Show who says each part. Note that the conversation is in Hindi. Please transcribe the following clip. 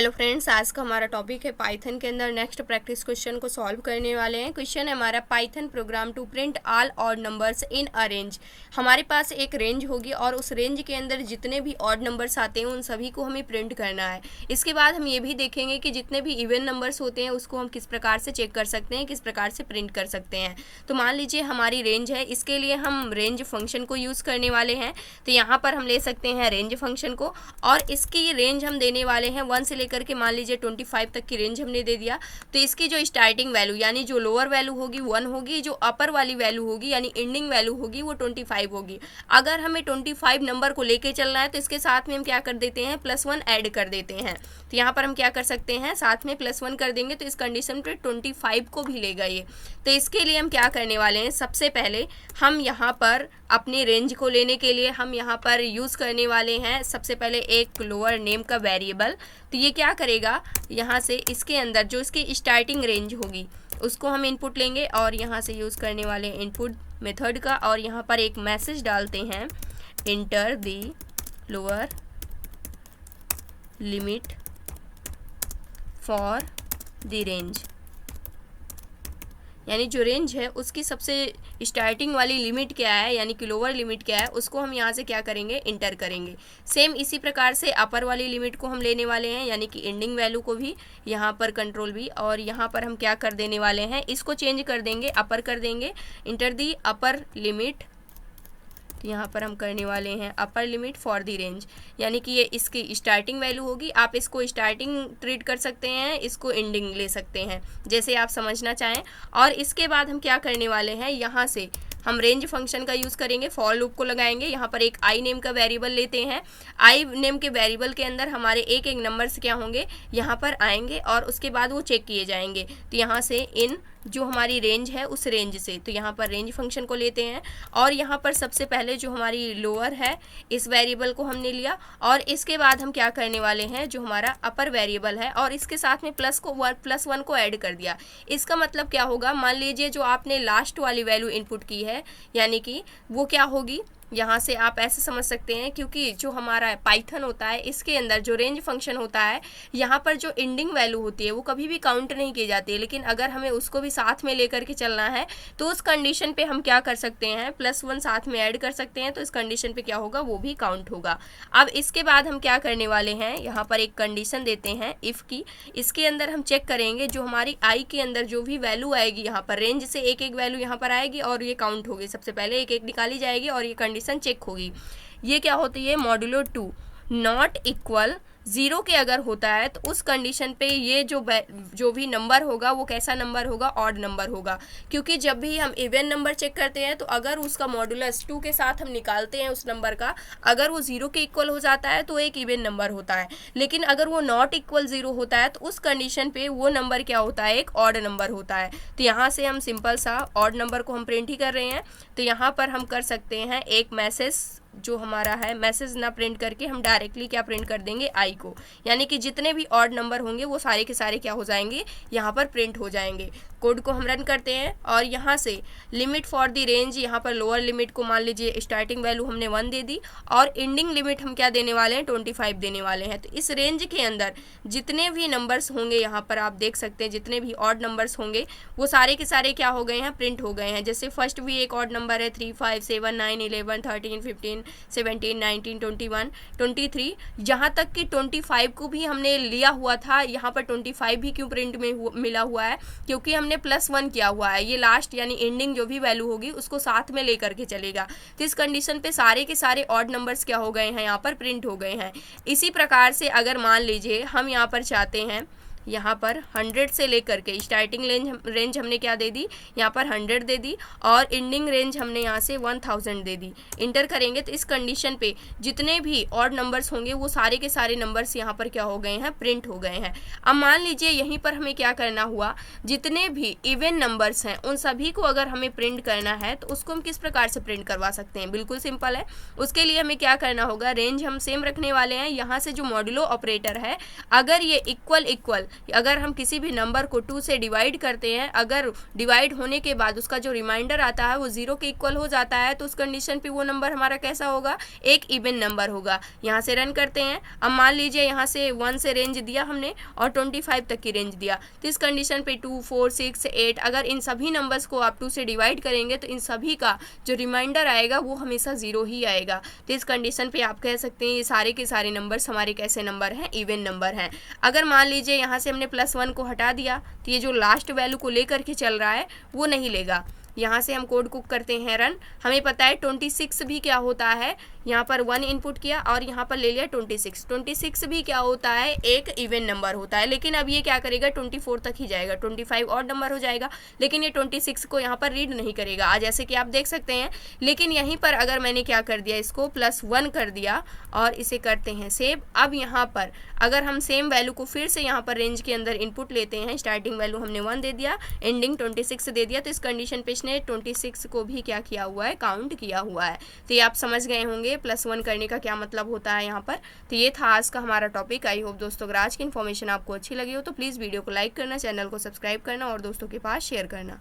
Speaker 1: हेलो फ्रेंड्स, आज का हमारा टॉपिक है पाइथन के अंदर नेक्स्ट प्रैक्टिस क्वेश्चन को सॉल्व करने वाले हैं। क्वेश्चन है हमारा Python program to print all odd numbers in a range. हमारे पास एक रेंज होगी और उस रेंज के अंदर जितने भी ऑड नंबर्स आते हैं उन सभी को हमें प्रिंट करना है। इसके बाद हम ये भी देखेंगे कि जितने भी इवन नंबर्स होते हैं उसको हम किस प्रकार से चेक कर सकते हैं, किस प्रकार से प्रिंट कर सकते हैं। तो मान लीजिए हमारी रेंज है, इसके लिए हम रेंज फंक्शन को यूज़ करने वाले हैं। तो यहाँ पर हम ले सकते हैं रेंज फंक्शन को और इसकी रेंज हम देने वाले हैं 1 से लेकर के मान लीजिए 25 तक की रेंज हमने दे दिया। तो इसकी जो स्टार्टिंग वैल्यू यानी जो लोअर वैल्यू होगी 1 होगी, जो अपर वाली वैल्यू होगी यानी एंडिंग वैल्यू होगी वो 25 होगी। अगर हमें 25 नंबर को लेके चलना है तो इसके साथ में हम क्या कर देते हैं, +1 ऐड कर देते हैं। तो यहाँ पर हम क्या कर सकते हैं, साथ में +1 कर देंगे तो इस कंडीशन पे 25 को भी लेगा ये। तो इसके लिए हम क्या करने वाले हैं, सबसे पहले हम यहाँ पर अपनी रेंज को लेने के लिए हम यहाँ पर यूज़ करने वाले हैं सबसे पहले एक लोअर नेम का वेरिएबल। तो ये क्या करेगा, यहाँ से इसके अंदर जो इसकी स्टार्टिंग रेंज होगी उसको हम इनपुट लेंगे और यहाँ से यूज़ करने वाले इनपुट मेथड का और यहाँ पर एक मैसेज डालते हैं, inter the lower limit for the range. यानी जो रेंज है उसकी सबसे स्टार्टिंग वाली लिमिट क्या है यानी कि लोअर लिमिट क्या है उसको हम यहाँ से क्या करेंगे, इंटर करेंगे। सेम इसी प्रकार से अपर वाली लिमिट को हम लेने वाले हैं यानी कि एंडिंग वैल्यू को भी यहाँ पर कंट्रोल भी, और यहाँ पर हम क्या कर देने वाले हैं, इसको चेंज कर देंगे, अपर कर देंगे, इंटर दी अपर लिमिट। यहाँ पर हम करने वाले हैं upper limit for the range यानी कि ये इसकी स्टार्टिंग वैल्यू होगी। आप इसको स्टार्टिंग ट्रीट कर सकते हैं, इसको एंडिंग ले सकते हैं, जैसे आप समझना चाहें। और इसके बाद हम क्या करने वाले हैं, यहाँ से हम रेंज फंक्शन का यूज़ करेंगे, फॉर लूप को लगाएंगे। यहाँ पर एक आई नेम का वेरिएबल लेते हैं। आई नेम के वेरिएबल के अंदर हमारे एक एक नंबर्स क्या होंगे, यहाँ पर आएंगे और उसके बाद वो चेक किए जाएंगे। तो यहाँ से इन जो हमारी रेंज है उस रेंज से, तो यहाँ पर रेंज फंक्शन को लेते हैं और यहाँ पर सबसे पहले जो हमारी लोअर है इस वेरिएबल को हमने लिया और इसके बाद हम क्या करने वाले हैं, जो हमारा अपर वेरिएबल है और इसके साथ में +1 को ऐड कर दिया। इसका मतलब क्या होगा, मान लीजिए जो आपने लास्ट वाली वैल्यू इनपुट की है यानी कि वो क्या होगी, यहाँ से आप ऐसे समझ सकते हैं क्योंकि जो हमारा पाइथन होता है इसके अंदर जो रेंज फंक्शन होता है यहाँ पर जो एंडिंग वैल्यू होती है वो कभी भी काउंट नहीं की जाती है, लेकिन अगर हमें उसको भी साथ में लेकर के चलना है तो उस कंडीशन पे हम क्या कर सकते हैं, +1 साथ में ऐड कर सकते हैं। तो इस कंडीशन पे क्या होगा, वो भी काउंट होगा। अब इसके बाद हम क्या करने वाले हैं, यहाँ पर एक कंडीशन देते हैं इफ़ की। इसके अंदर हम चेक करेंगे जो हमारी आई के अंदर जो भी वैल्यू आएगी, यहाँ पर रेंज से एक एक वैल्यू यहाँ पर आएगी और ये काउंट होगी। सबसे पहले एक एक निकाली जाएगी और ये कंडीशन चेक होगी। ये क्या होती है, मॉड्यूलो 2 नॉट इक्वल 0 के अगर होता है तो उस कंडीशन पे ये जो भी नंबर होगा वो कैसा नंबर होगा, ऑड नंबर होगा। क्योंकि जब भी हम इवन नंबर चेक करते हैं तो अगर उसका मॉड्यूलस 2 के साथ हम निकालते हैं उस नंबर का, अगर वो 0 के इक्वल हो जाता है तो एक इवन नंबर होता है, लेकिन अगर वो नॉट इक्वल 0 होता है तो उस कंडीशन पे वो नंबर क्या होता है, एक ऑड नंबर होता है। तो यहाँ से हम सिंपल सा ऑड नंबर को हम प्रिंट ही कर रहे हैं। तो यहाँ पर हम कर सकते हैं एक मैसेज, जो हमारा है मैसेज ना प्रिंट करके हम डायरेक्टली क्या प्रिंट कर देंगे, आई को, यानी कि जितने भी ऑड नंबर होंगे वो सारे के सारे क्या हो जाएंगे, यहाँ पर प्रिंट हो जाएंगे। कोड को हम रन करते हैं और यहाँ से लिमिट फॉर द रेंज, यहाँ पर लोअर लिमिट को मान लीजिए स्टार्टिंग वैल्यू हमने 1 दे दी और एंडिंग लिमिट हम क्या देने वाले हैं, 25 देने वाले हैं। तो इस रेंज के अंदर जितने भी नंबर्स होंगे, यहाँ पर आप देख सकते हैं जितने भी ऑड नंबर्स होंगे वो सारे के सारे क्या हो गए हैं, प्रिंट हो गए हैं। जैसे फर्स्ट भी एक ऑड नंबर है 3, 5, 7, 9, 11, 13, 15, 17, 19, 21, 23, यहाँ तक कि 25 को भी हमने लिया हुआ था। यहाँ पर 25 भी क्यों प्रिंट में मिला हुआ है, क्योंकि हमने +1 किया हुआ है। ये लास्ट यानी एंडिंग जो भी वैल्यू होगी उसको साथ में लेकर के चलेगा। तो इस कंडीशन पे सारे के सारे ऑड नंबर्स क्या हो गए हैं, यहाँ पर प्रिंट हो गए हैं। इसी प्रकार से अगर मान लीजिए हम यहाँ पर चाहते हैं, यहाँ पर 100 से लेकर के स्टार्टिंग रेंज हमने क्या दे दी, यहाँ पर 100 दे दी और एंडिंग रेंज हमने यहाँ से 1000 दे दी। इंटर करेंगे तो इस कंडीशन पे जितने भी ऑड नंबर्स होंगे वो सारे के सारे नंबर्स यहाँ पर क्या हो गए हैं, प्रिंट हो गए हैं। अब मान लीजिए यहीं पर हमें क्या करना हुआ, जितने भी इवन नंबर्स हैं उन सभी को अगर हमें प्रिंट करना है तो उसको हम किस प्रकार से प्रिंट करवा सकते हैं, बिल्कुल सिंपल है। उसके लिए हमें क्या करना होगा, रेंज हम सेम रखने वाले हैं। यहाँ से जो मॉड्यूलो ऑपरेटर है, अगर ये इक्वल अगर हम किसी भी नंबर को 2 से डिवाइड करते हैं, अगर डिवाइड होने के बाद उसका जो रिमाइंडर आता है वो 0 के इक्वल हो जाता है, तो उस कंडीशन पे वो नंबर हमारा कैसा होगा, एक इवन नंबर होगा। यहाँ से रन करते हैं। अब मान लीजिए यहाँ से 1 से रेंज दिया हमने और 25 तक की रेंज दिया, तो इस कंडीशन पे 2, 4, 6, 8 अगर इन सभी नंबर्स को आप 2 से डिवाइड करेंगे तो इन सभी का जो रिमाइंडर आएगा वो हमेशा 0 ही आएगा। तो इस कंडीशन पे आप कह सकते हैं ये सारे के सारे नंबर्स हमारे कैसे नंबर हैं, इवन नंबर हैं। अगर मान लीजिए यहाँ से हमने +1 को हटा दिया तो ये जो लास्ट वैल्यू को लेकर के चल रहा है वो नहीं लेगा। यहाँ से हम कोड कुक करते हैं रन। हमें पता है 26 भी क्या होता है, यहाँ पर 1 इनपुट किया और यहाँ पर ले लिया 26। 26 भी क्या होता है, एक इवन नंबर होता है। लेकिन अब ये क्या करेगा, 24 तक ही जाएगा, 25 और नंबर हो जाएगा, लेकिन ये 26 को यहाँ पर रीड नहीं करेगा, जैसे कि आप देख सकते हैं। लेकिन यहीं पर अगर मैंने क्या कर दिया, इसको +1 कर दिया और इसे करते हैं सेव। अब यहाँ पर अगर हम सेम वैल्यू को फिर से यहाँ पर रेंज के अंदर इनपुट लेते हैं, स्टार्टिंग वैल्यू हमने 1 दे दिया, एंडिंग 26 दे दिया, तो इस कंडीशन पे इसने 26 को भी क्या किया हुआ है, काउंट किया हुआ है। तो ये आप समझ गए होंगे +1 करने का क्या मतलब होता है यहाँ पर। तो ये था आज का हमारा टॉपिक। आई होप दोस्तों अगर आज की इन्फॉर्मेशन आपको अच्छी लगी हो तो प्लीज़ वीडियो को लाइक करना, चैनल को सब्सक्राइब करना और दोस्तों के पास शेयर करना।